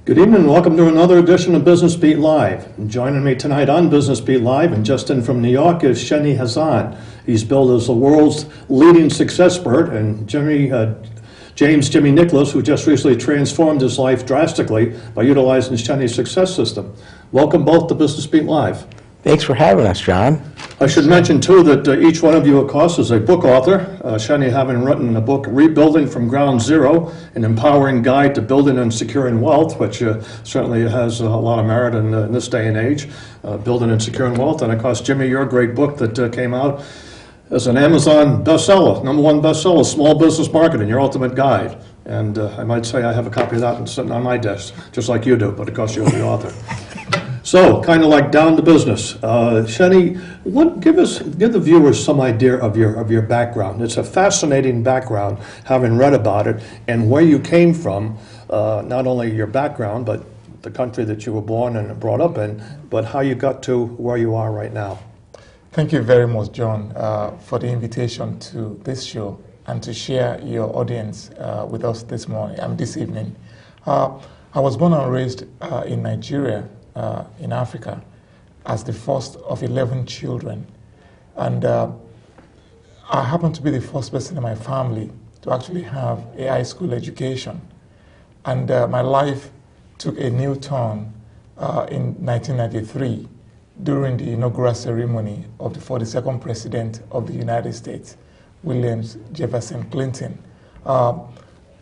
Good evening and welcome to another edition of Business Beat Live. And joining me tonight on Business Beat Live and just in from New York is Seni Hassan. He's billed as the world's leading success expert, and James Jimmy Nicholas, who just recently transformed his life drastically by utilizing Seni's success system. Welcome both to Business Beat Live. Thanks for having us, John. I should mention, too, that each one of you, of course, is a book author. Seni having written a book, Rebuilding from Ground Zero, an empowering guide to building and securing wealth, which certainly has a lot of merit in this day and age, building and securing wealth. And, of course, Jimmy, your great book that came out as an Amazon bestseller, #1 bestseller, Small Business Marketing, Your Ultimate Guide. And I might say I have a copy of that sitting on my desk, just like you do, but of course you're the author. So, kind of like down to business. Seni, give the viewers some idea of your background. It's a fascinating background, having read about it, and where you came from, not only your background, but the country that you were born and brought up in, but how you got to where you are right now. Thank you very much, John, for the invitation to this show and to share your audience with us this morning and this evening. I was born and raised in Nigeria, in Africa, as the first of 11 children. And I happened to be the first person in my family to actually have a high school education. And my life took a new turn in 1993 during the inaugural ceremony of the 42nd President of the United States, William Jefferson Clinton.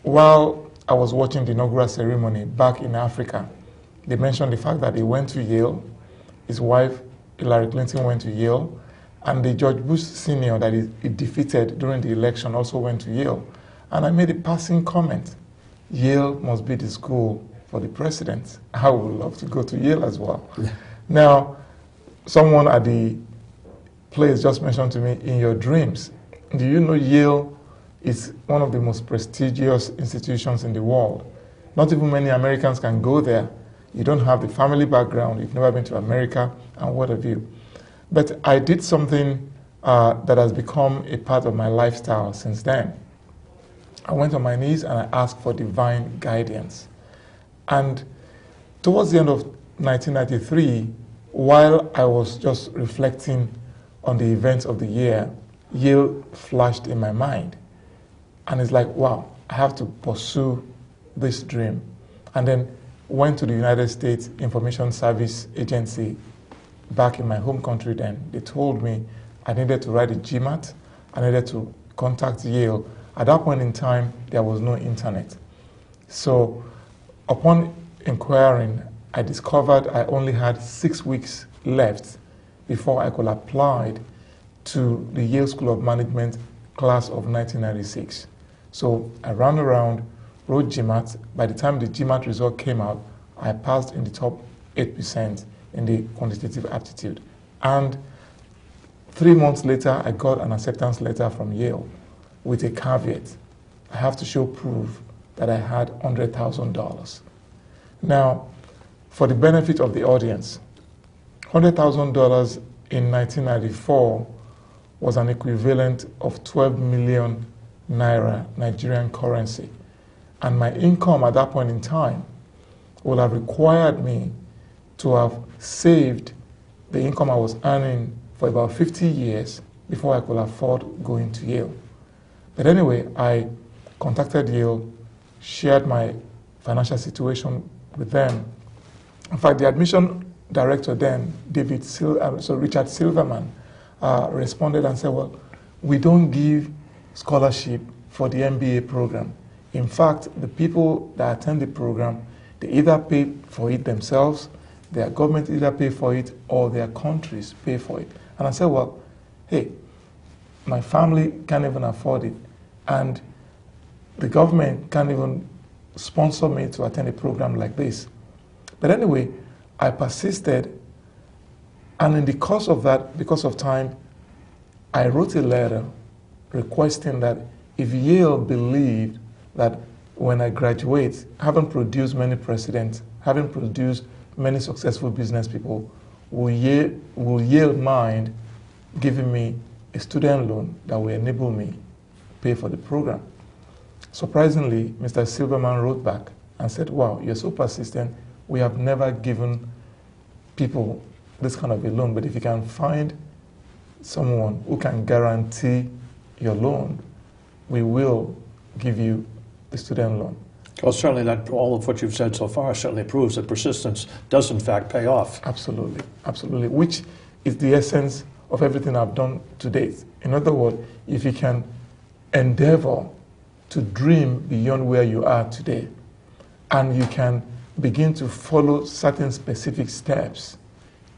While I was watching the inaugural ceremony back in Africa, they mentioned the fact that he went to Yale, his wife, Hillary Clinton, went to Yale, and the George Bush Sr. that he defeated during the election also went to Yale. And I made a passing comment, Yale must be the school for the president. I would love to go to Yale as well. Yeah. Now, someone at the place just mentioned to me, in your dreams, do you know Yale is one of the most prestigious institutions in the world? Not even many Americans can go there. You don't have the family background, you've never been to America, and what have you. But I did something that has become a part of my lifestyle since then. I went on my knees and I asked for divine guidance. And towards the end of 1993, while I was just reflecting on the events of the year, Yale flashed in my mind. And it's like, wow, I have to pursue this dream. And then went to the United States Information Service Agency back in my home country then. They told me I needed to write a GMAT, I needed to contact Yale. At that point in time, there was no internet. So upon inquiring, I discovered I only had 6 weeks left before I could apply to the Yale School of Management class of 1996. So I ran around, wrote GMAT. By the time the GMAT result came out, I passed in the top 8% in the quantitative aptitude. And 3 months later, I got an acceptance letter from Yale with a caveat. I have to show proof that I had $100,000. Now, for the benefit of the audience, $100,000 in 1994 was an equivalent of 12 million naira Nigerian currency. And my income at that point in time would have required me to have saved the income I was earning for about 50 years before I could afford going to Yale. But anyway, I contacted Yale, shared my financial situation with them. In fact, the admission director then, Richard Silverman, responded and said, well, we don't give scholarship for the MBA program. In fact, the people that attend the program, they either pay for it themselves, their government either pay for it, or their countries pay for it. And I said, well, hey, my family can't even afford it, and the government can't even sponsor me to attend a program like this. But anyway, I persisted, and in the course of that, because of time, I wrote a letter requesting that if Yale believed that when I graduate, having produced many presidents, having produced many successful business people, will Yale mind giving me a student loan that will enable me pay for the program? Surprisingly, Mr. Silverman wrote back and said, wow, you're so persistent. We have never given people this kind of a loan, but if you can find someone who can guarantee your loan, we will give you the student loan. Well, certainly that all of what you've said so far certainly proves that persistence does in fact pay off. Absolutely, absolutely, which is the essence of everything I've done to date. In other words, if you can endeavor to dream beyond where you are today, and you can begin to follow certain specific steps,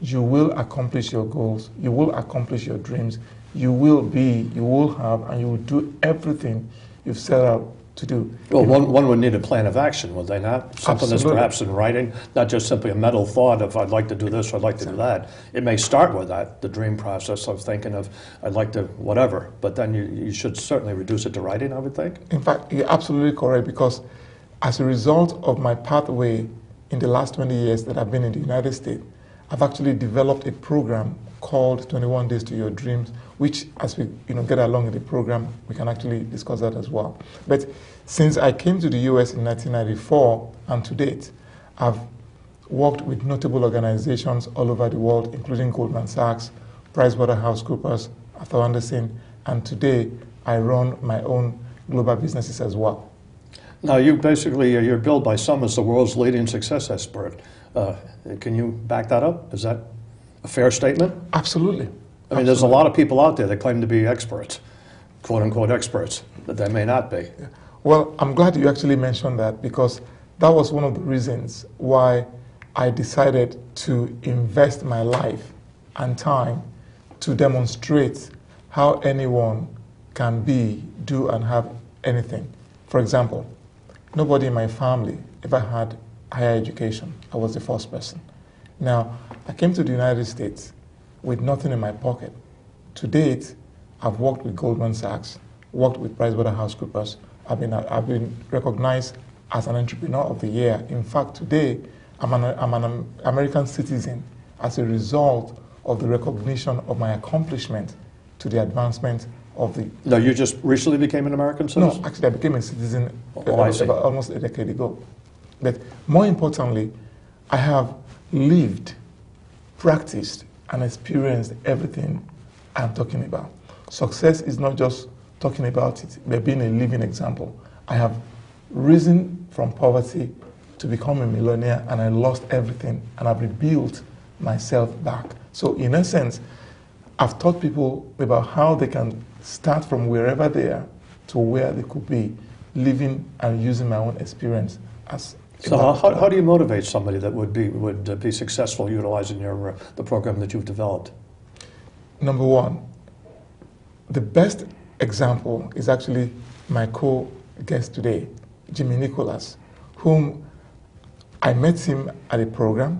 you will accomplish your goals, you will accomplish your dreams, you will have, and you will do everything you've set out to do. Well, one would need a plan of action, would they not? Something that's Absolutely. perhaps in writing, not just simply a mental thought of I'd like to do this or I'd like to do that. It may start with that, the dream process of thinking of I'd like to whatever, but then you should certainly reduce it to writing, I would think. In fact, you're absolutely correct, because as a result of my pathway in the last 20 years that I've been in the United States, I've actually developed a program called 21 Days to Your Dreams, which as we get along in the program, we can actually discuss that as well. But since I came to the US in 1994 and to date, I've worked with notable organizations all over the world, including Goldman Sachs, PricewaterhouseCoopers, Arthur Andersen, and today I run my own global businesses as well. Now, you basically, you're billed by some as the world's leading success expert. Can you back that up? Is that a fair statement? Absolutely. I mean, there's a lot of people out there that claim to be experts, quote-unquote experts, but they may not be. Well, I'm glad you actually mentioned that, because that was one of the reasons why I decided to invest my life and time to demonstrate how anyone can be, do, and have anything. For example, nobody in my family ever had higher education. I was the first person. Now, I came to the United States with nothing in my pocket. To date, I've worked with Goldman Sachs, worked with PricewaterhouseCoopers. I've been recognized as an entrepreneur of the year. In fact, today, I'm an American citizen as a result of the recognition of my accomplishment to the advancement of the... No, you just recently became an American citizen? No, actually, I became a citizen I see. about almost a decade ago. But more importantly, I have lived, practiced, and experienced everything I'm talking about. Success is not just talking about it, but being a living example. I have risen from poverty to become a millionaire, and I lost everything, and I've rebuilt myself back. So in essence, I've taught people about how they can start from wherever they are to where they could be, living and using my own experience as. So how do you motivate somebody that would be successful utilizing the program that you've developed? Number one, the best example is actually my co-guest today, Jimmy Nicholas, whom I met him at a program,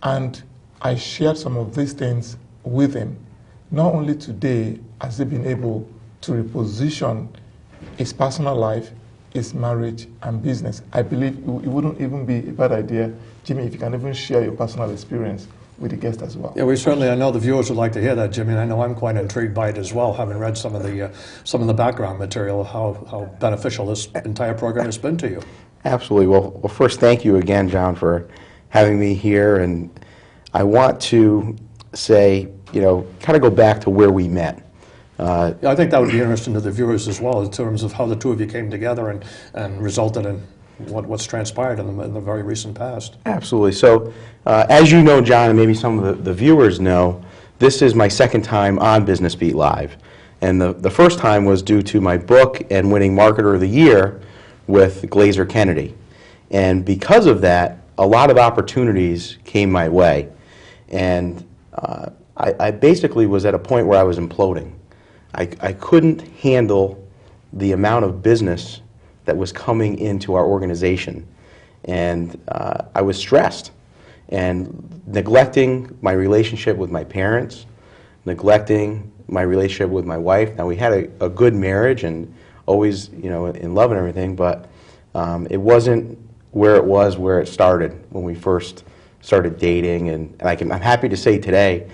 and I shared some of these things with him. Not only today has he been able to reposition his personal life, his marriage, and business. I believe it wouldn't even be a bad idea, Jimmy, if you can even share your personal experience with the guest as well. Yeah, I know the viewers would like to hear that, Jimmy, and I know I'm quite intrigued by it as well, having read some of the background material, how beneficial this entire program has been to you. Absolutely. Well, first, thank you again, John, for having me here. And I want to say, kind of go back to where we met. Yeah, I think that would be interesting to the viewers as well, in terms of how the two of you came together and resulted in what's transpired in the very recent past. Absolutely. So, as you know, John, and maybe some of the viewers know, this is my second time on Business Beat Live. And the first time was due to my book and winning Marketer of the Year with Glazer Kennedy. And because of that, a lot of opportunities came my way. And I basically was at a point where I was imploding. I couldn't handle the amount of business that was coming into our organization. And I was stressed and neglecting my relationship with my parents, neglecting my relationship with my wife. Now, we had a good marriage and always, in love and everything, but it wasn't where it started when we first started dating. And I'm happy to say today,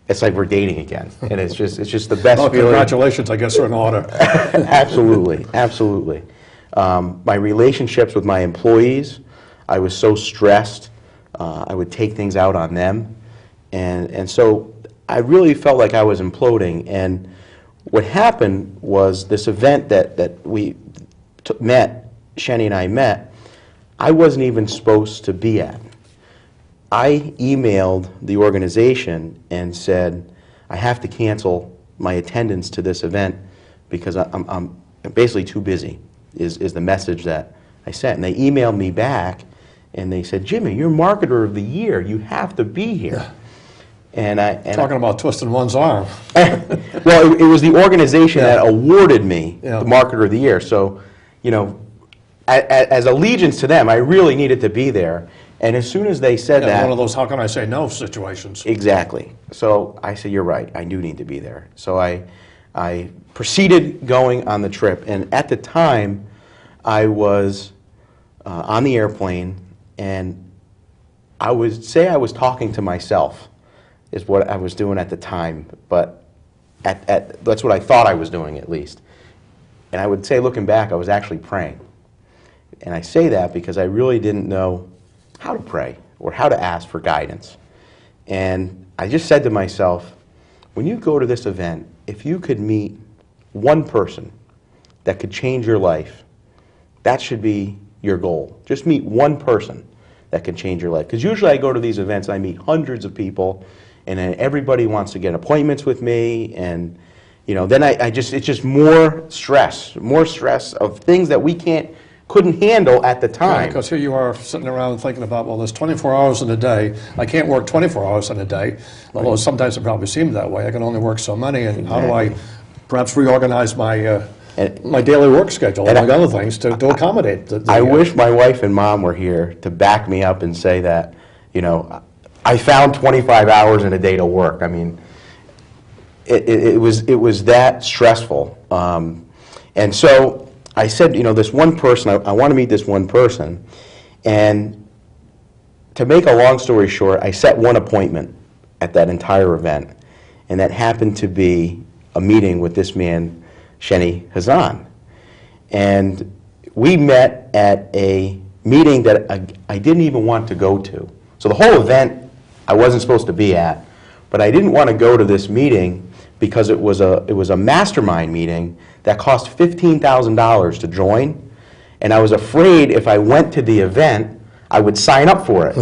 it's like we're dating again, and it's just the best feeling. Congratulations, I guess, are in order. Absolutely, absolutely. My relationships with my employees, I was so stressed, I would take things out on them. And so I really felt like I was imploding. And what happened was this event that we met, Seni and I met, I wasn't even supposed to be at. I emailed the organization and said, I have to cancel my attendance to this event because I'm basically too busy, is the message that I sent. And they emailed me back and they said, Jimmy, you're Marketer of the Year. You have to be here. And Talking about twisting one's arm. well, it was the organization that awarded me the Marketer of the Year. So, you know, as allegiance to them, I really needed to be there. And as soon as they said that... one of those how can I say no situations. Exactly. So I said, you're right, I do need to be there. So I proceeded going on the trip. And at the time, I was on the airplane, and I would say I was talking to myself, is what I was doing at the time. But that's what I thought I was doing, at least. And I would say, looking back, I was actually praying. And I say that because I really didn't know how to pray or how to ask for guidance. And I just said to myself, when you go to this event, if you could meet one person that could change your life, that should be your goal. Just meet one person that can change your life. Because usually I go to these events and I meet hundreds of people, and then everybody wants to get appointments with me, and you know, then it's just more stress of things that we couldn't handle at the time. Yeah, because here you are sitting around thinking about, well, there's 24 hours in a day. I can't work 24 hours in a day, although sometimes it probably seems that way. I can only work so many, and how do I perhaps reorganize my my daily work schedule, among other things, to accommodate the I wish my wife and mom were here to back me up and say that, you know, I found 25 hours in a day to work. I mean, it was that stressful. And so I said, you know, this one person, I want to meet this one person. And to make a long story short, I set one appointment at that entire event. And that happened to be a meeting with this man, Seni Hazan. And we met at a meeting that I didn't even want to go to. So the whole event I wasn't supposed to be at, but I didn't want to go to this meeting because it was a mastermind meeting that cost $15,000 to join, and I was afraid if I went to the event, I would sign up for it,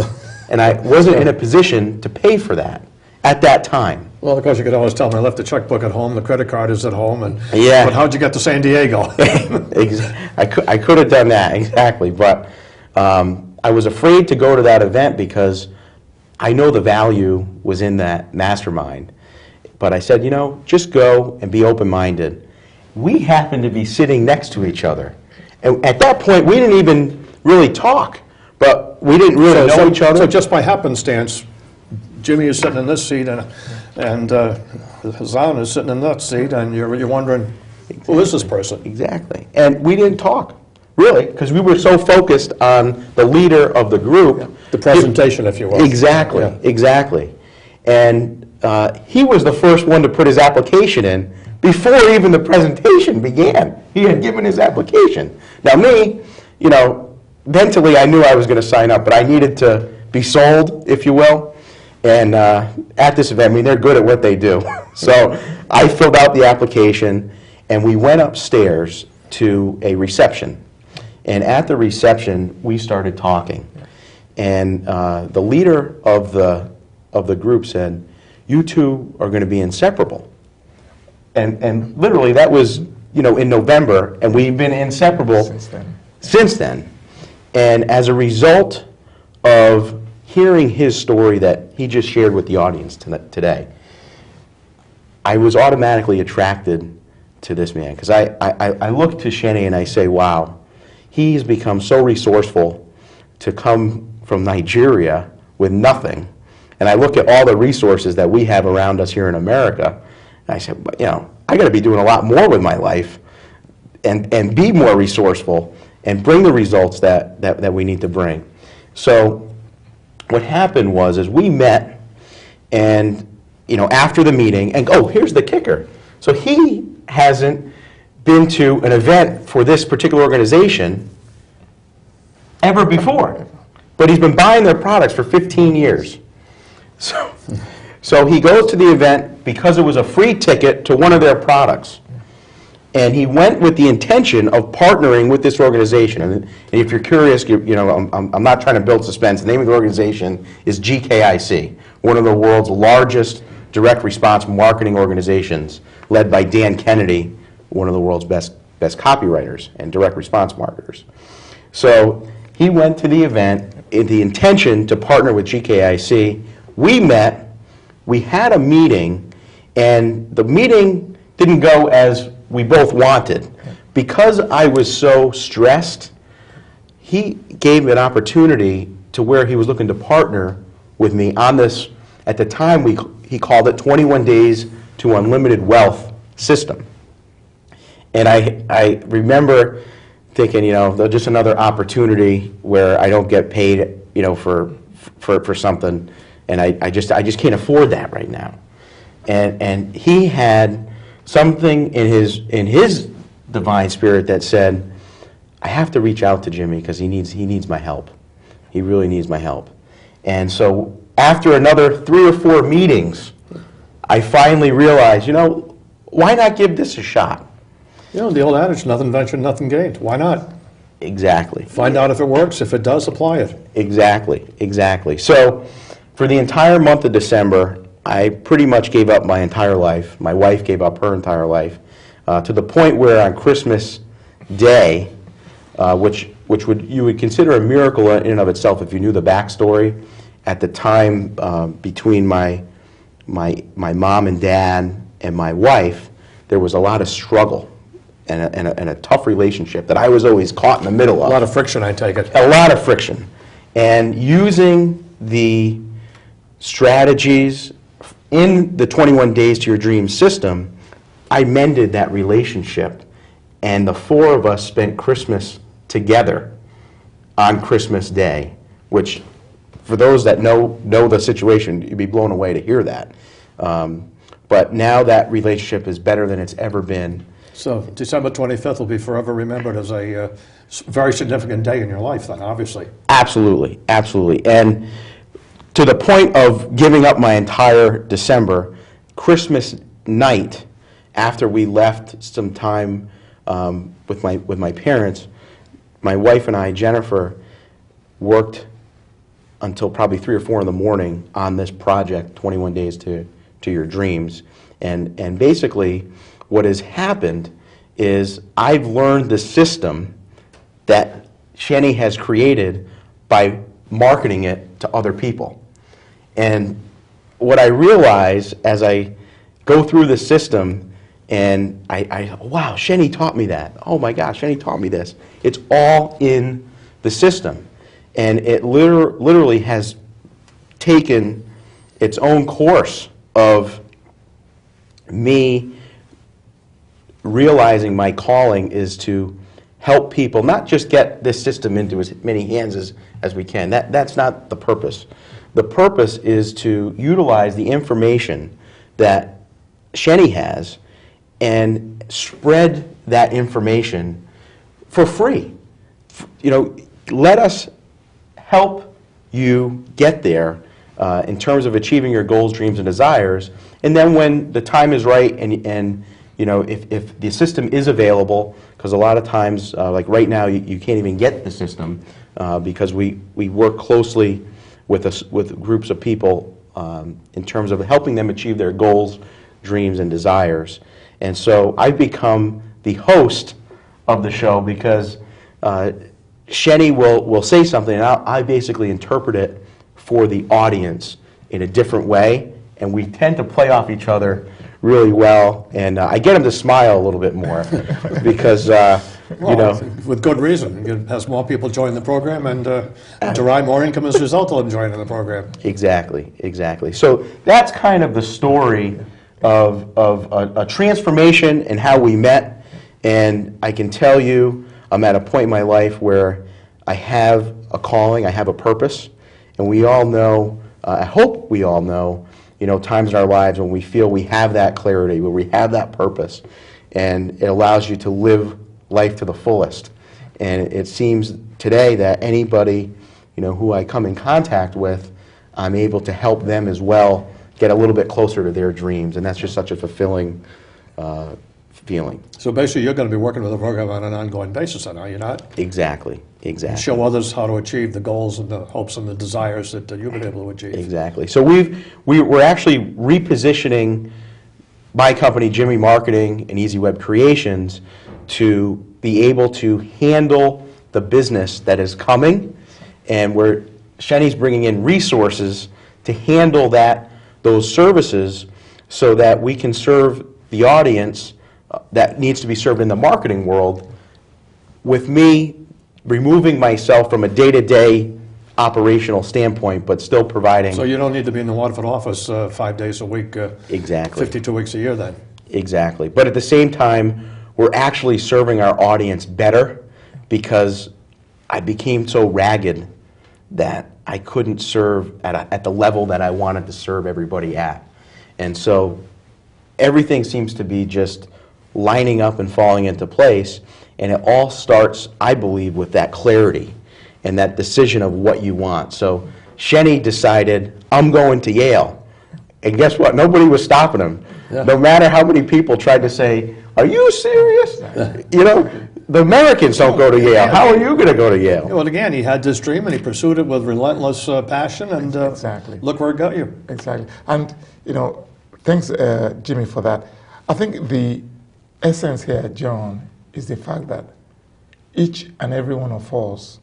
and I wasn't in a position to pay for that at that time. Well, of course, you could always tell me I left the checkbook at home, the credit card is at home, and yeah. But how'd you get to San Diego? I could have done that, exactly, but I was afraid to go to that event because I know the value was in that mastermind. But I said, you know, just go and be open-minded. We happened to be sitting next to each other. And at that point, we didn't even really talk, but we didn't really know each other. So just by happenstance, Jimmy is sitting in this seat, and Hazan is sitting in that seat, and you're wondering, who is this person? Exactly. And we didn't talk, really, because we were so focused on the leader of the group. Yeah. The presentation, if you will. Exactly, yeah. Exactly. And he was the first one to put his application in before even the presentation began. He had given his application. Now me, you know, mentally I knew I was going to sign up, but I needed to be sold, if you will. And at this event, I mean, they're good at what they do. So I filled out the application, and we went upstairs to a reception. And at the reception, we started talking. And the leader of the group said, you two are going to be inseparable. And literally that was, you know, in November, and we've been inseparable since then. And as a result of hearing his story that he just shared with the audience today, I was automatically attracted to this man, because I look to Seni and I say, wow, he's become so resourceful to come from Nigeria with nothing. And I look at all the resources that we have around us here in America, and I said, you know, I got to be doing a lot more with my life and be more resourceful and bring the results that we need to bring. So what happened was, is we met, and you know, after the meeting, and oh, here's the kicker. So he hasn't been to an event for this particular organization ever before. But he's been buying their products for 15 years. So he goes to the event because it was a free ticket to one of their products. And he went with the intention of partnering with this organization. And if you're curious, I'm not trying to build suspense. The name of the organization is GKIC, one of the world's largest direct response marketing organizations, led by Dan Kennedy, one of the world's best copywriters and direct response marketers. So he went to the event in the intention to partner with GKIC. We met, we had a meeting, and the meeting didn't go as we both wanted. Because I was so stressed, he gave me an opportunity to where he was looking to partner with me on this, at the time he called it 21 Days to Unlimited Wealth system. And I remember thinking, just another opportunity where I don't get paid, for something, and I just can't afford that right now. And he had something in his divine spirit that said, I have to reach out to Jimmy because he needs my help. He really needs my help. And so after another 3 or 4 meetings, I finally realized, why not give this a shot? The old adage, nothing ventured, nothing gained. Why not? Exactly. Find out if it works. If it does, apply it. Exactly. So for the entire month of December, I pretty much gave up my entire life. My wife gave up her entire life, to the point where on Christmas Day, which you would consider a miracle in and of itself if you knew the backstory. At the time, between my mom and dad and my wife, there was a lot of struggle and a tough relationship that I was always caught in the middle of. A lot of friction, I take it. A lot of friction. And using the strategies in the 21 Days to Your Dream system, I mended that relationship. And the 4 of us spent Christmas together on Christmas Day, which for those that know the situation, you'd be blown away to hear that. But now that relationship is better than it's ever been. So December 25th will be forever remembered as a very significant day in your life then, obviously. Absolutely. And to the point of giving up my entire December, Christmas night, after we left some time with my parents, my wife and I, Jennifer, worked until probably 3 or 4 in the morning on this project, 21 Days to Your Dreams. And basically, what has happened is I've learned the system that Seni has created by marketing it to other people. And what I realize as I go through the system, and wow, Seni taught me that. Oh my gosh, Seni taught me this. It's all in the system. And it literally has taken its own course of me realizing my calling is to help people not just get this system into as many hands as we can. That's not the purpose. The purpose is to utilize the information that Seni has and spread that information for free. Let us help you get there in terms of achieving your goals, dreams, and desires. And then when the time is right and if the system is available, because a lot of times, like right now, you can't even get the system because we work closely with groups of people in terms of helping them achieve their goals, dreams, and desires. And so I've become the host of the show because Seni will say something, and I basically interpret it for the audience in a different way, and we tend to play off each other really well, and I get him to smile a little bit more because, with good reason. It has more people join the program and derive more income as a result of them joining the program. Exactly. So that's kind of the story of a transformation and how we met, and I can tell you I'm at a point in my life where I have a calling, I have a purpose, and we all know, I hope we all know, times in our lives when we feel we have that clarity, when we have that purpose. and it allows you to live life to the fullest. And it seems today that anybody, who I come in contact with, I'm able to help them as well get a little bit closer to their dreams, and that's just such a fulfilling feeling. So basically, you're going to be working with the program on an ongoing basis, then, are you not? Exactly. Show others how to achieve the goals and the hopes and the desires that you've been able to achieve. Exactly. So we're actually repositioning my company, Jimmy Marketing and Easy Web Creations, to be able to handle the business that is coming, and where Seni's bringing in resources to handle those services so that we can serve the audience that needs to be served in the marketing world, with me removing myself from a day-to-day operational standpoint, but still providing. So you don't need to be in the Waterford office 5 days a week, Exactly. 52 weeks a year then. Exactly. But at the same time, we're actually serving our audience better, because I became so ragged that I couldn't serve at the level that I wanted to serve everybody at. And so everything seems to be just lining up and falling into place, and it all starts, I believe, with that clarity and that decision of what you want. So Seni decided, I'm going to Yale. And guess what? Nobody was stopping him. Yeah. No matter how many people tried to say, are you serious? The Americans don't go to Yale. How are you going to go to Yale? Well, again, he had this dream and he pursued it with relentless passion, and Exactly. look where it got you. Exactly. And, thanks, Jimmy, for that. I think the essence here, John, is the fact that each and every one of us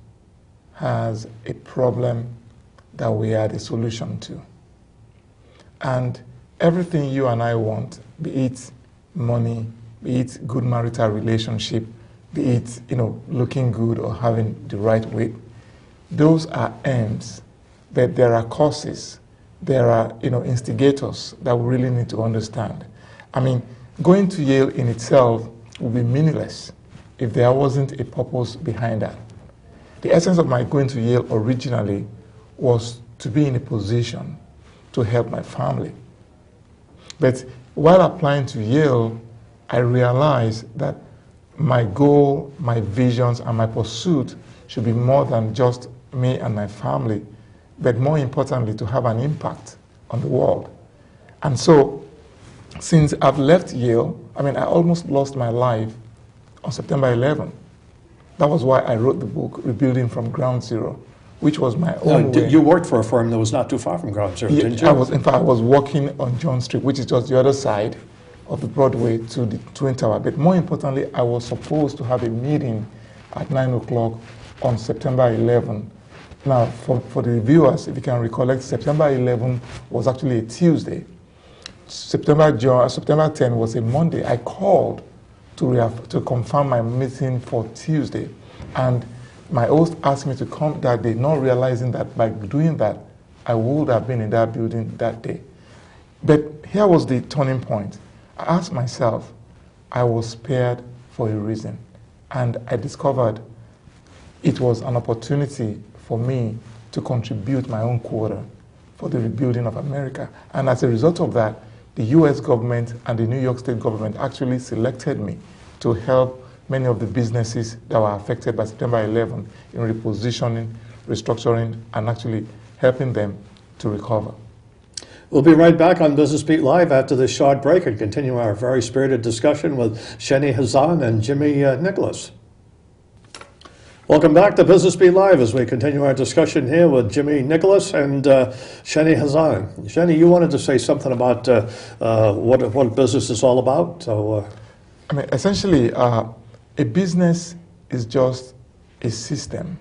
has a problem that we are the solution to. And everything you and I want, be it money, be it good marital relationship, be it, looking good or having the right weight, those are aims, but there are causes, there are, instigators that we really need to understand. I mean, going to Yale in itself would be meaningless if there wasn't a purpose behind that. The essence of my going to Yale originally was to be in a position to help my family. But while applying to Yale, I realized that my goal, my visions, and my pursuit should be more than just me and my family, but more importantly, to have an impact on the world. And so, since I've left Yale, I almost lost my life on September 11. That was why I wrote the book, Rebuilding from Ground Zero, which was my own way. You worked for a firm that was not too far from Ground Zero, didn't you? I was working on John Street, which is just the other side of the Broadway to the Twin Tower. But more importantly, I was supposed to have a meeting at 9 o'clock on September 11. Now, for the viewers, if you can recollect, September 11 was actually a Tuesday. September 10 was a Monday. I called to confirm my meeting for Tuesday. And my host asked me to come that day, not realizing that by doing that, I would have been in that building that day. But here was the turning point. I asked myself, I was spared for a reason. And I discovered it was an opportunity for me to contribute my own quota for the rebuilding of America. And as a result of that, the US government and the New York State government actually selected me to help many of the businesses that were affected by September 11 in repositioning, restructuring, and actually helping them to recover. We'll be right back on Business Beat Live after this short break and continue our very spirited discussion with Seni Hazan and Jimmy Nicholas. Welcome back to Business Beat Live as we continue our discussion here with Jimmy Nicholas and Seni Hazan. Seni, you wanted to say something about what business is all about. So, essentially, a business is just a system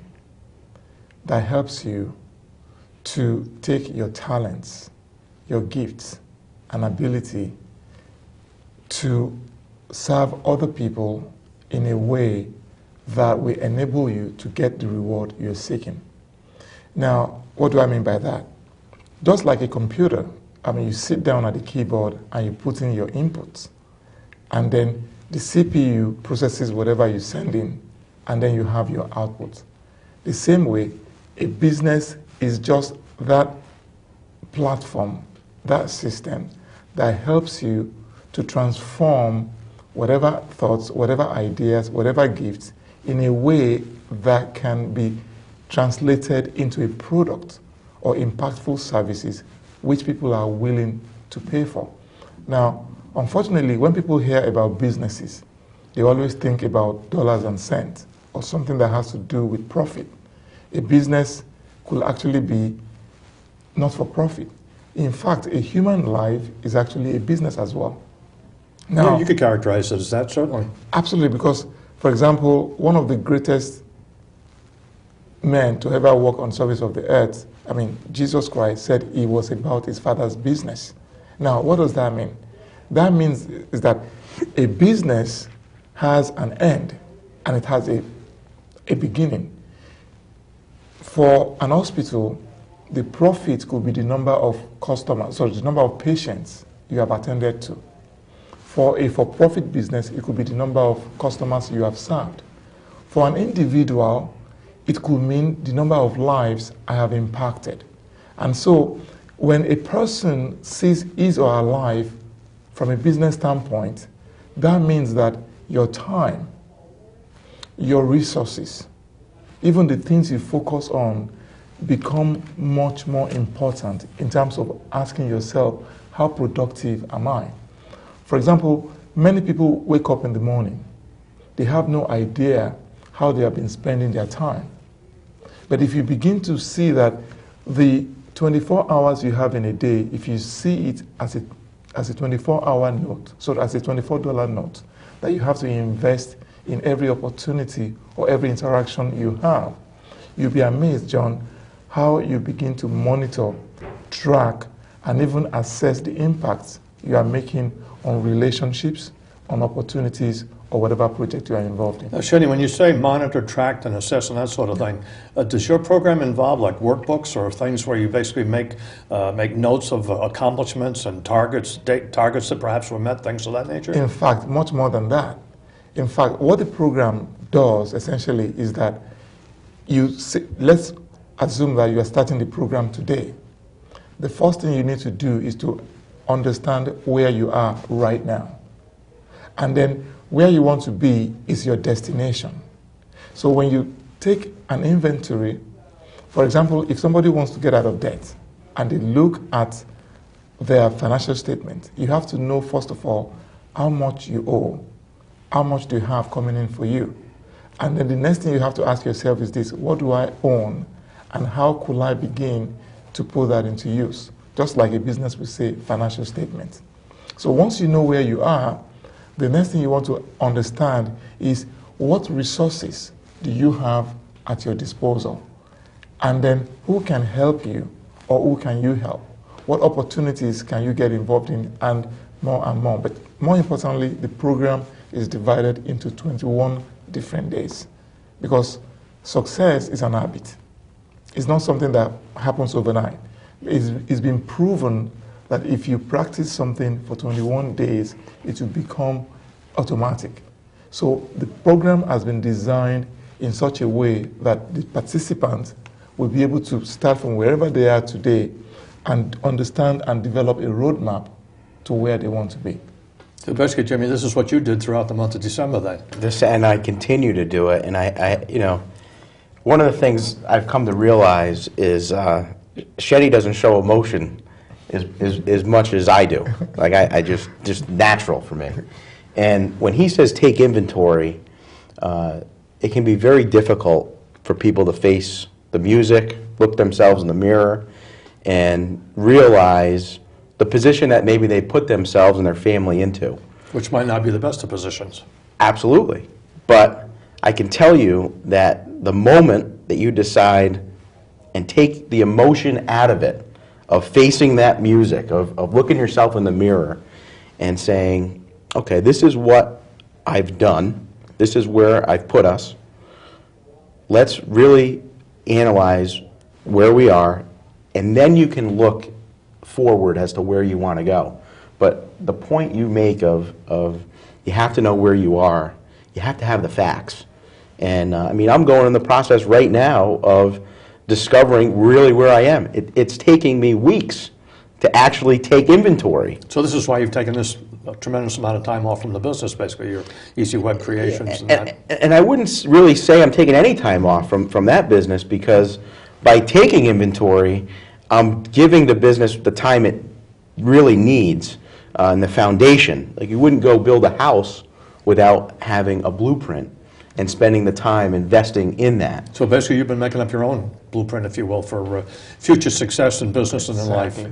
that helps you to take your talents, your gifts, and ability to serve other people in a way that will enable you to get the reward you're seeking. Now, what do I mean by that? Just like a computer, you sit down at the keyboard and you put in your inputs, and then the CPU processes whatever you send in, and then you have your output. The same way, a business is just that platform, that system that helps you to transform whatever thoughts, whatever ideas, whatever gifts in a way that can be translated into a product or impactful services which people are willing to pay for. Now, unfortunately, when people hear about businesses, they always think about dollars and cents or something that has to do with profit. A business could actually be not for profit. In fact, a human life is actually a business as well. Now, Yeah, you could characterize it as that, certainly. absolutely, because, for example, one of the greatest men to ever walk on the surface of the earth, I mean, Jesus Christ said he was about his Father's business. Now, what does that mean? That means is that a business has an end and it has a beginning. For an hospital, the profit could be the number of customers, sorry, the number of patients you have attended to. For a for-profit business, it could be the number of customers you have served. For an individual, it could mean the number of lives I have impacted. And so, when a person sees his or her life from a business standpoint, that means that your time, your resources, even the things you focus on become much more important in terms of asking yourself, how productive am I? For example, many people wake up in the morning. They have no idea how they have been spending their time. But if you begin to see that the 24 hours you have in a day, if you see it as a 24-hour note, so as a $24 note, that you have to invest in every opportunity or every interaction you have, you'll be amazed, John, how you begin to monitor, track, and even assess the impacts you are making on relationships, on opportunities, or whatever project you are involved in. Now, Seni, when you say monitor, track, and assess and that sort of thing, does your program involve like workbooks or things where you basically make notes of accomplishments and targets that perhaps were met, things of that nature? In fact, much more than that. In fact, what the program does essentially is that let's assume that you are starting the program today. The first thing you need to do is to understand where you are right now. And then where you want to be is your destination. So when you take an inventory, for example, if somebody wants to get out of debt and they look at their financial statement, you have to know, first of all, how much you owe, how much do you have coming in for you. And then the next thing you have to ask yourself is this: what do I own and how could I begin to put that into use? Just like a business would say, financial statement. So once you know where you are, the next thing you want to understand is what resources do you have at your disposal? And then who can help you or who can you help? What opportunities can you get involved in, and more and more. But more importantly, the program is divided into 21 different days because success is an habit. It's not something that happens overnight. It's been proven that if you practice something for 21 days, it will become automatic. So the program has been designed in such a way that the participants will be able to start from wherever they are today and understand and develop a roadmap to where they want to be. So basically, Jimmy, this is what you did throughout the month of December then. And I continue to do it. And I one of the things I've come to realize is Shetty doesn't show emotion as much as I do. Like I just natural for me. And when he says take inventory, it can be very difficult for people to face the music, look themselves in the mirror, and realize the position that maybe they put themselves and their family into. Which might not be the best of positions. Absolutely. But I can tell you that the moment that you decide and take the emotion out of it, of facing that music, of looking yourself in the mirror and saying, okay, this is what I've done, this is where I've put us, let's really analyze where we are, and then you can look forward as to where you want to go. But the point you make of you have to know where you are, you have to have the facts. And I mean, I'm going in the process right now of discovering really where I am. It's taking me weeks to actually take inventory. So this is why you've taken this a tremendous amount of time off from the business, basically, your easy web creations and that. And I wouldn't really say I'm taking any time off from that business, because by taking inventory, I'm giving the business the time it really needs and the foundation. Like, you wouldn't go build a house without having a blueprint and spending the time investing in that. So basically, you've been making up your own blueprint, if you will, for future success in business and in life.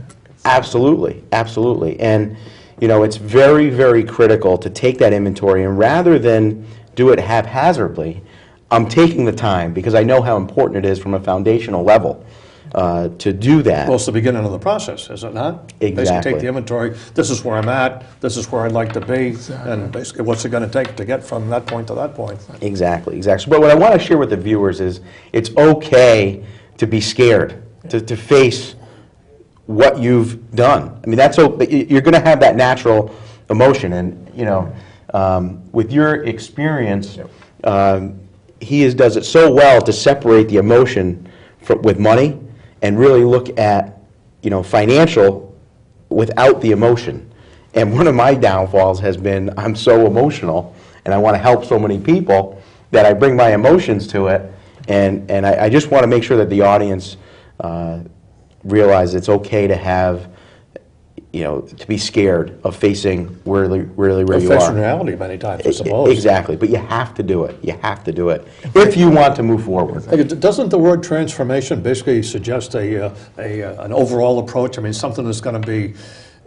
Absolutely, absolutely. And you know, it's very, very critical to take that inventory, and rather than do it haphazardly, I'm taking the time, because I know how important it is from a foundational level to do that. Well, it's the beginning of the process, is it not? Exactly. Basically, take the inventory, this is where I'm at, this is where I'd like to be, and basically, what's it going to take to get from that point to that point? Exactly, exactly. But what I want to share with the viewers is it's okay to be scared, to face what you've done. I mean, that's you're going to have that natural emotion, and you know, with your experience, he does it so well to separate the emotion with money and really look at, you know, financial without the emotion. And one of my downfalls has been I'm so emotional and I want to help so many people that I bring my emotions to it, and I just want to make sure that the audience realize it's okay to have, you know, to be scared of facing really where you Facing are. reality many times, I suppose. Exactly, but you have to do it. You have to do it if you want to move forward. Doesn't the word transformation basically suggest an overall approach? I mean, something that's going to be,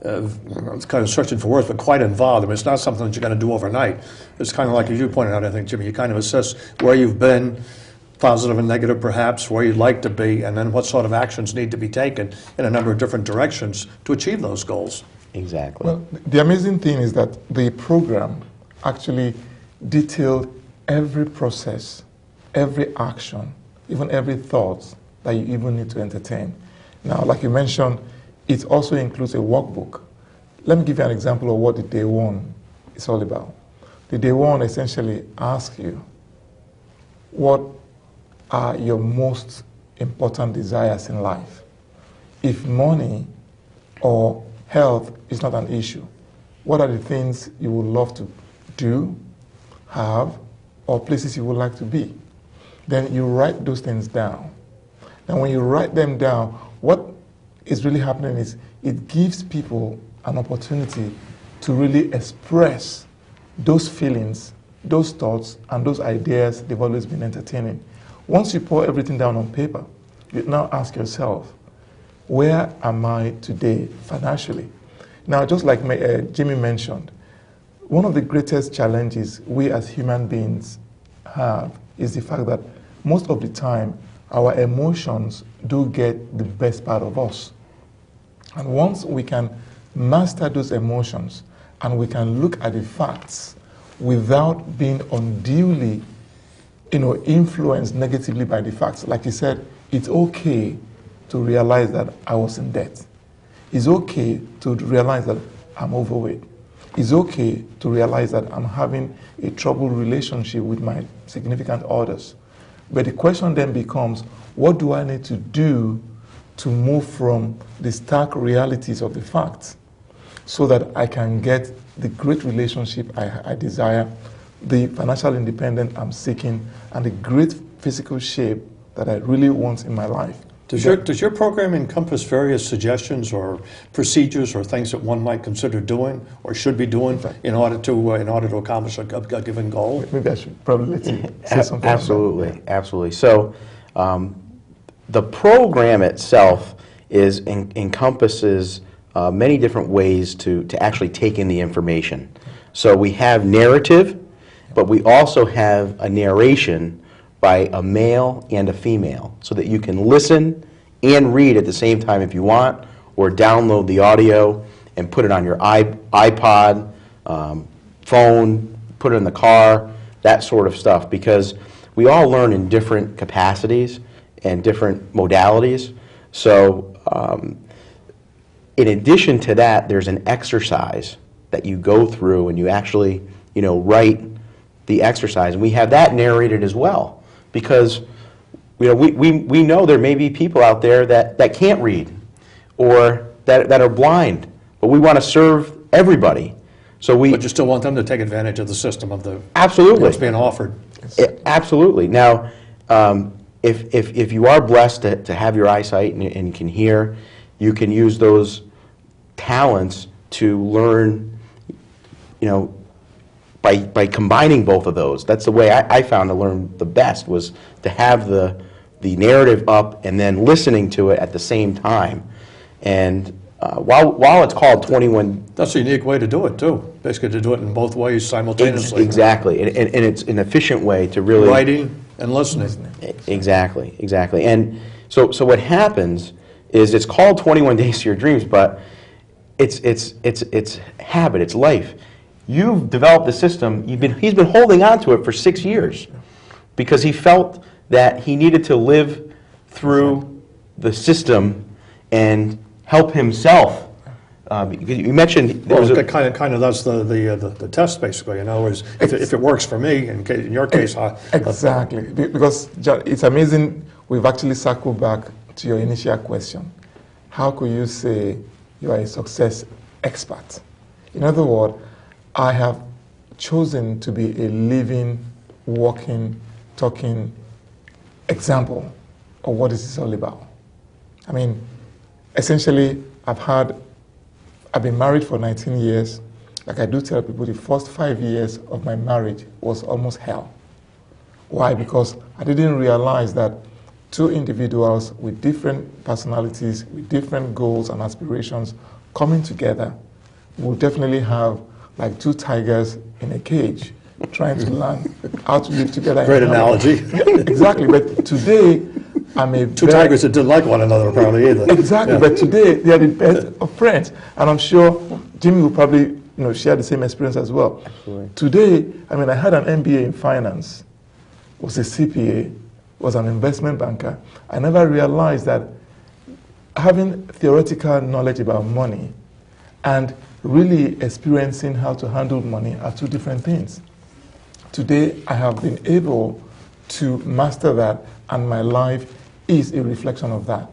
it's kind of searching for words, but quite involved. I mean, it's not something that you're going to do overnight. It's kind of like, as you pointed out, I think, Jimmy, you kind of assess where you've been, positive and negative perhaps, where you'd like to be, and then what sort of actions need to be taken in a number of different directions to achieve those goals. Exactly. Well, the amazing thing is that the program actually detailed every process, every action, even every thought that you even need to entertain. Now, like you mentioned, it also includes a workbook. Let me give you an example of what the day one is all about. The day one essentially asks you, what are your most important desires in life? If money or health is not an issue, what are the things you would love to do, have, or places you would like to be? Then you write those things down. And when you write them down, what is really happening is it gives people an opportunity to really express those feelings, those thoughts, and those ideas they've always been entertaining. Once you pour everything down on paper, you now ask yourself, where am I today financially? Now, just like Jimmy mentioned, one of the greatest challenges we as human beings have is the fact that most of the time, our emotions do get the best part of us. And once we can master those emotions and we can look at the facts without being unduly influenced negatively by the facts. Like he said, it's okay to realize that I was in debt. It's okay to realize that I'm overweight. It's okay to realize that I'm having a troubled relationship with my significant others. But the question then becomes, what do I need to do to move from the stark realities of the facts so that I can get the great relationship I desire, the financial independence I'm seeking, and the great physical shape that I really want in my life? Does your program encompass various suggestions or procedures or things that one might consider doing or should be doing in order to accomplish a given goal? Maybe I should probably let you say something. Absolutely, absolutely. So the program itself encompasses many different ways to actually take in the information. So we have narrative, but we also have a narration by a male and a female, so that you can listen and read at the same time if you want, or download the audio and put it on your iPod, phone, put it in the car, that sort of stuff, because we all learn in different capacities and different modalities. So in addition to that, there's an exercise that you go through and you actually, write the exercise. And we have that narrated as well, because we know there may be people out there that can't read or that are blind, but we want to serve everybody. So we But you still want them to take advantage of the system of the absolutely what's being offered. Absolutely. Now, if you are blessed to have your eyesight and can hear, you can use those talents to learn, you know, by combining both of those. That's the way I found to learn the best, was to have the narrative up and then listening to it at the same time. And while it's called 21... That's a unique way to do it, too. Basically, to do it in both ways simultaneously. Exactly. And it's an efficient way to really... Writing and listening. Exactly, exactly. And so what happens is it's called 21 Days to Your Dreams, but it's habit, it's life. You've developed the system, he's been holding on to it for 6 years because he felt that he needed to live through the system and help himself. Because you mentioned... Well, it kind of that's the test, basically, in other words, if it works for me, in your case... Exactly, because it's amazing we've actually circled back to your initial question. How could you say you are a success expert? In other words, I have chosen to be a living, walking, talking example of what this is all about. I mean, essentially, I've been married for 19 years. Like I do tell people, the first 5 years of my marriage was almost hell. Why? Because I didn't realize that two individuals with different personalities, with different goals and aspirations coming together will definitely have like two tigers in a cage trying to learn how to live together. Great analogy. Exactly, but today I'm a Two tigers that didn't like one another apparently either. Exactly, yeah. But today they are the best of friends, and I'm sure Jimmy will probably share the same experience as well. Absolutely. Today, I mean, I had an MBA in finance, was a CPA, was an investment banker. I never realized that having theoretical knowledge about money and really experiencing how to handle money are two different things. Today, I have been able to master that, and my life is a reflection of that.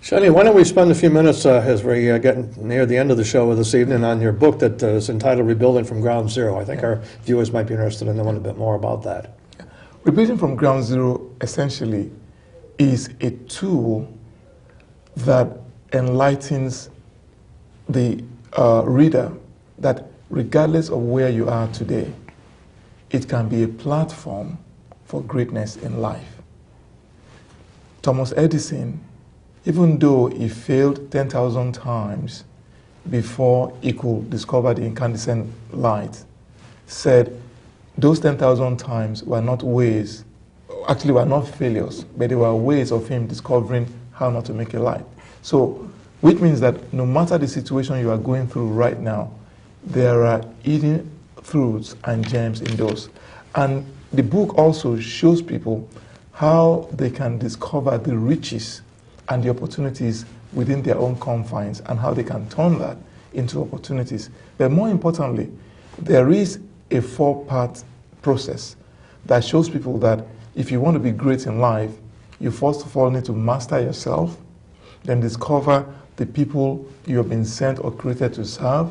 Seni, why don't we spend a few minutes as we get near the end of the show this evening on your book that is entitled Rebuilding from Ground Zero. I think our viewers might be interested in knowing a bit more about that. Rebuilding from Ground Zero essentially is a tool that enlightens the reader that regardless of where you are today, it can be a platform for greatness in life. Thomas Edison, even though he failed 10,000 times before he could discover the incandescent light, said those 10,000 times were not ways, actually were not failures, but they were ways of him discovering how not to make a light. So, which means that no matter the situation you are going through right now, there are hidden fruits and gems in those. And the book also shows people how they can discover the riches and the opportunities within their own confines and how they can turn that into opportunities. But more importantly, there is a 4-part process that shows people that if you want to be great in life, you first of all need to master yourself, then discover the people you have been sent or created to serve.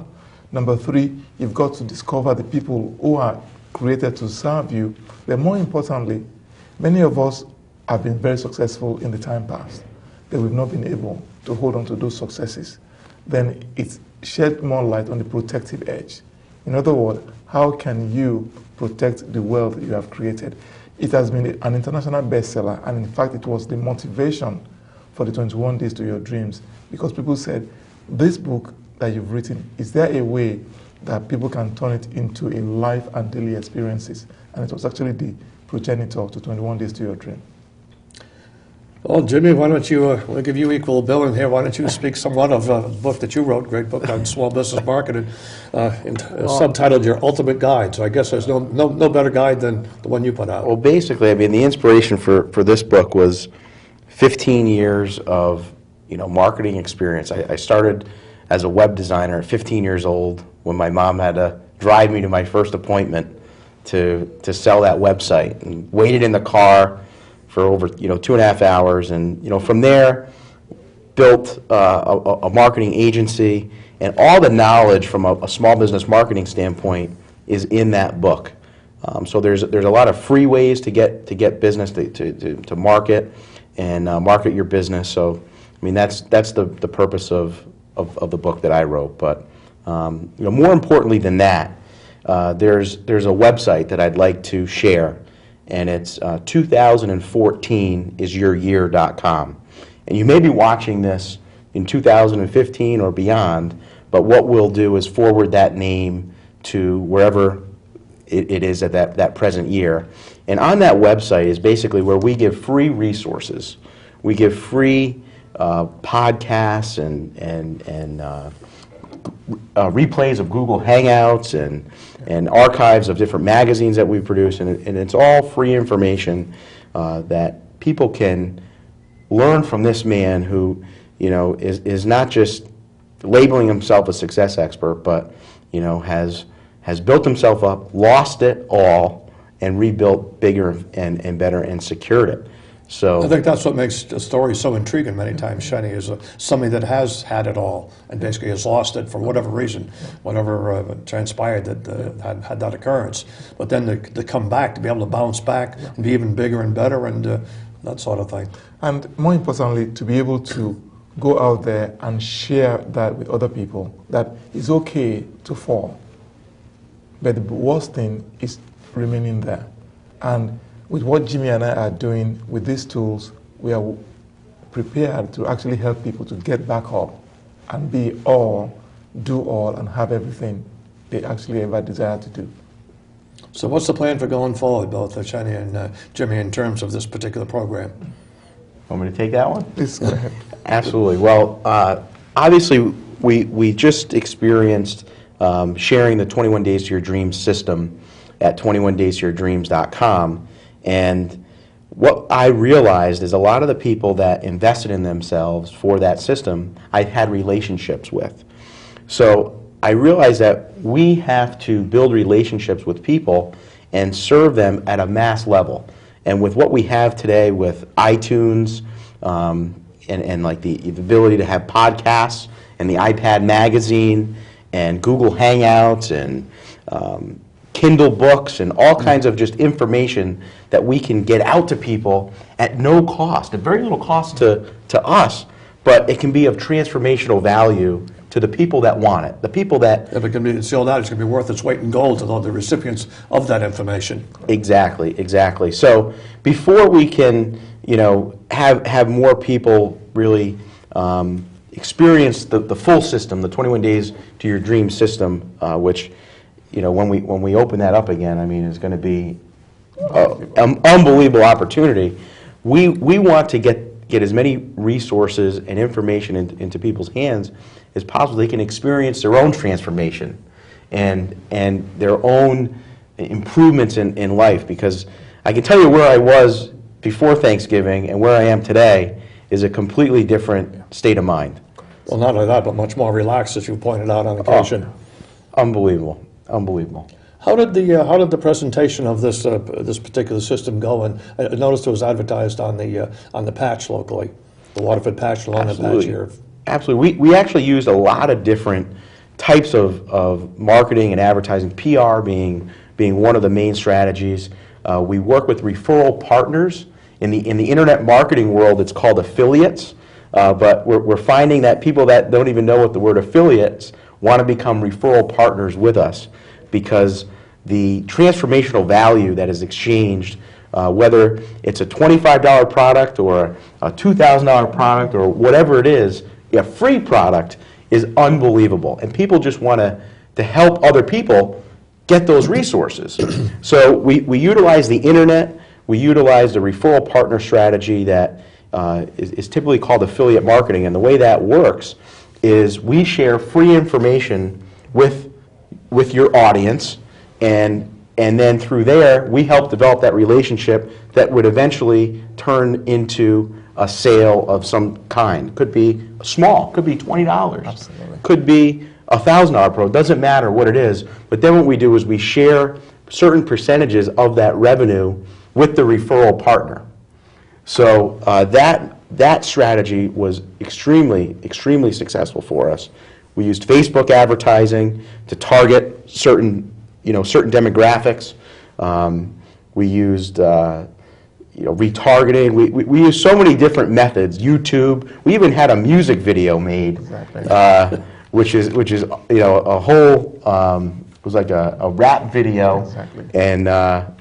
Number 3, you've got to discover the people who are created to serve you. But more importantly, many of us have been very successful in the time past, but we've not been able to hold on to those successes. Then it shed more light on the protective edge. In other words, how can you protect the wealth you have created? It has been an international bestseller, and in fact, it was the motivation for the 21 Days to Your Dreams, because people said, this book that you've written, is there a way that people can turn it into a life and daily experiences? And it was actually the progenitor to 21 Days to Your Dream. Well, Jimmy, why don't you, we'll give you equal billing here. Why don't you speak somewhat of a book that you wrote, great book on small business marketing, subtitled Your Ultimate Guide. So I guess there's no better guide than the one you put out. Well, basically, I mean, the inspiration for this book was 15 years of marketing experience. I started as a web designer at 15 years old when my mom had to drive me to my first appointment to sell that website, and waited in the car for over 2.5 hours, and from there built a marketing agency And all the knowledge from a small business marketing standpoint is in that book. So there's a lot of free ways to get business to market and market your business. So I mean that's the purpose of the book that I wrote. But more importantly than that, there's a website that I'd like to share, and it's 2014isyouryear.com. And you may be watching this in 2015 or beyond, but what we'll do is forward that name to wherever it is at that present year. And on that website is basically where we give free resources. We give free podcasts and replays of Google Hangouts and archives of different magazines that we produce, and it's all free information that people can learn from this man who, is not just labeling himself a success expert, but has built himself up, lost it all, and rebuilt bigger and better and secured it. So I think that's what makes the story so intriguing many times, Seni, is somebody that has had it all and basically has lost it for whatever reason, whatever transpired that had that occurrence. But then to come back, to be able to bounce back and be even bigger and better and that sort of thing. And more importantly, to be able to go out there and share that with other people, that it's okay to fall. But the worst thing is remaining there. And with what Jimmy and I are doing with these tools, we are prepared to actually help people to get back up and be all, do all, and have everything they actually ever desire to do. So what's the plan for going forward, both Seni and Jimmy, in terms of this particular program? Want me to take that one? Please go ahead. Absolutely. Well, obviously, we just experienced sharing the 21 Days to Your Dreams system at 21daysyourdreams.com. And what I realized is a lot of the people that invested in themselves for that system, I had relationships with. So I realized that we have to build relationships with people and serve them at a mass level. And with what we have today with iTunes and like the ability to have podcasts and the iPad magazine and Google Hangouts and Kindle books and all kinds of just information that we can get out to people at no cost, at very little cost to us, but it can be of transformational value to the people that want it, the people that... If it can be sealed out, it's going to be worth its weight in gold to the recipients of that information. Exactly, exactly. So before we can, have more people really experience the full system, the 21 Days to Your Dream system, which, when we open that up again, I mean, it's going to be an unbelievable opportunity. We want to get as many resources and information into people's hands as possible. They can experience their own transformation and their own improvements in life, because I can tell you where I was before Thanksgiving and where I am today is a completely different state of mind. Well, not only that, but much more relaxed, as you pointed out on occasion. Unbelievable. Unbelievable. How did the presentation of this particular system go? And I noticed it was advertised on the patch locally, the Waterford patch along the patch here. Absolutely. We actually used a lot of different types of marketing and advertising, PR being one of the main strategies. We work with referral partners. In the internet marketing world, it's called affiliates. But we're finding that people that don't even know what the word affiliates want to become referral partners with us, because the transformational value that is exchanged, whether it's a $25 product or a $2,000 product or whatever it is, a free product, is unbelievable. And people just want to help other people get those resources. So we utilize the internet, we utilize the referral partner strategy that is typically called affiliate marketing. And the way that works is we share free information with your audience, and then through there we help develop that relationship that would eventually turn into a sale of some kind. Could be small, could be $20, Absolutely. Could be a $1,000 pro, doesn't matter what it is. But then what we do is we share certain percentages of that revenue with the referral partner. So that strategy was extremely successful for us. We used Facebook advertising to target certain, certain demographics. We used, retargeting. We used so many different methods. YouTube. We even had a music video made, Exactly. which is a whole. It was like a rap video, Exactly. and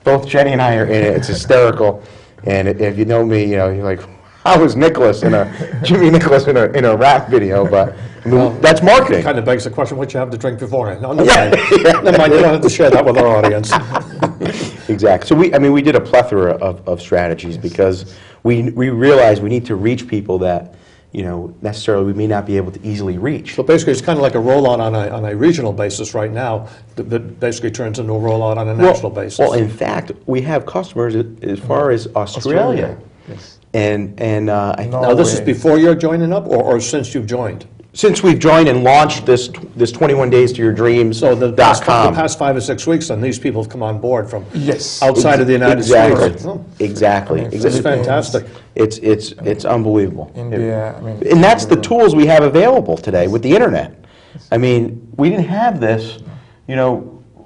both Jenny and I are in it. It's hysterical. And if you know me, you're like, how was Jimmy Nicholas in a rap video? But I mean, that's marketing. Kind of begs the question, what you have to drink beforehand. No, never mind. Never mind, you don't have to share that with our audience. Exactly. So we did a plethora of strategies because we realized we need to reach people that necessarily we may not be able to easily reach. So basically, it's kind of like a rollout on a regional basis right now that basically turns into a rollout on a national basis. Well, in fact, we have customers as far as Australia. Yes. And Now, this is before you're joining up or since you've joined? since we've joined and launched this 21 Days to Your Dreams So the past 5 or 6 weeks, then these people have come on board from Yes. outside of the United Exactly. States. Oh, Exactly. I mean, it's Exactly. fantastic. It's unbelievable. India, I mean, And that's the tools we have available today with the internet. I mean, we didn't have this,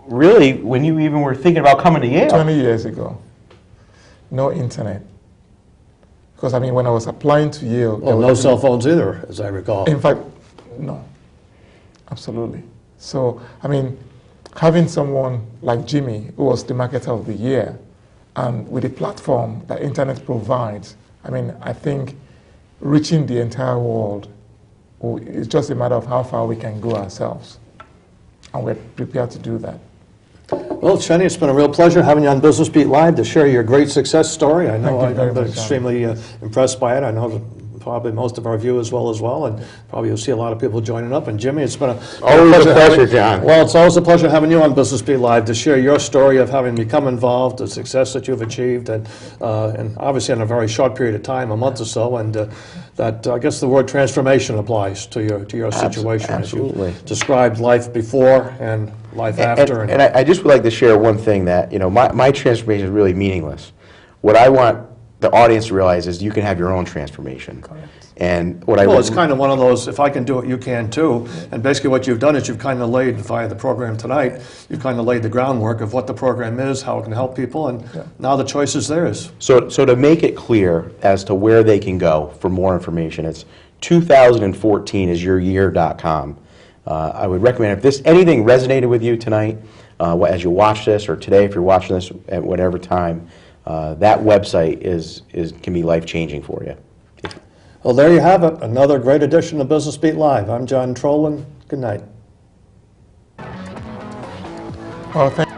really when you even were thinking about coming to Yale. 20 years ago, no internet. Because, I mean, when I was applying to Yale, there Well, no was- cell phones either, as I recall. In fact, no, absolutely. So, I mean, having someone like Jimmy, who was the marketer of the year, and with the platform that internet provides, I mean, I think reaching the entire world is just a matter of how far we can go ourselves. And we're prepared to do that. Well, Seni, it's been a real pleasure having you on Business Beat Live to share your great success story. I know Thank you very I've been much, John. extremely impressed by it. I know that probably most of our viewers will as well, and probably you'll see a lot of people joining up. And Jimmy, it's been Always a pleasure, having- John. Well, it's always a pleasure having you on Business Beat Live to share your story of having become involved, the success that you've achieved, and obviously in a very short period of time, a month or so, and that I guess the word transformation applies to your situation Absolutely. as you described life before and life after. And I just would like to share one thing that, my transformation is really meaningless. What I want the audience to realize is you can have your own transformation. Correct. And what I Well, would- it's kind of one of those, if I can do it, you can too. And basically what you've done is you've kind of laid, via the program tonight, you've kind of laid the groundwork of what the program is, how it can help people, and now the choice is theirs. So to make it clear as to where they can go for more information, it's 2014isyouryear.com. I would recommend if anything resonated with you tonight, as you watch this, or today if you're watching this at whatever time, that website can be life-changing for you. Well, there you have it, another great edition of Business Beat Live. I'm John Trolin. Good night. Well, thank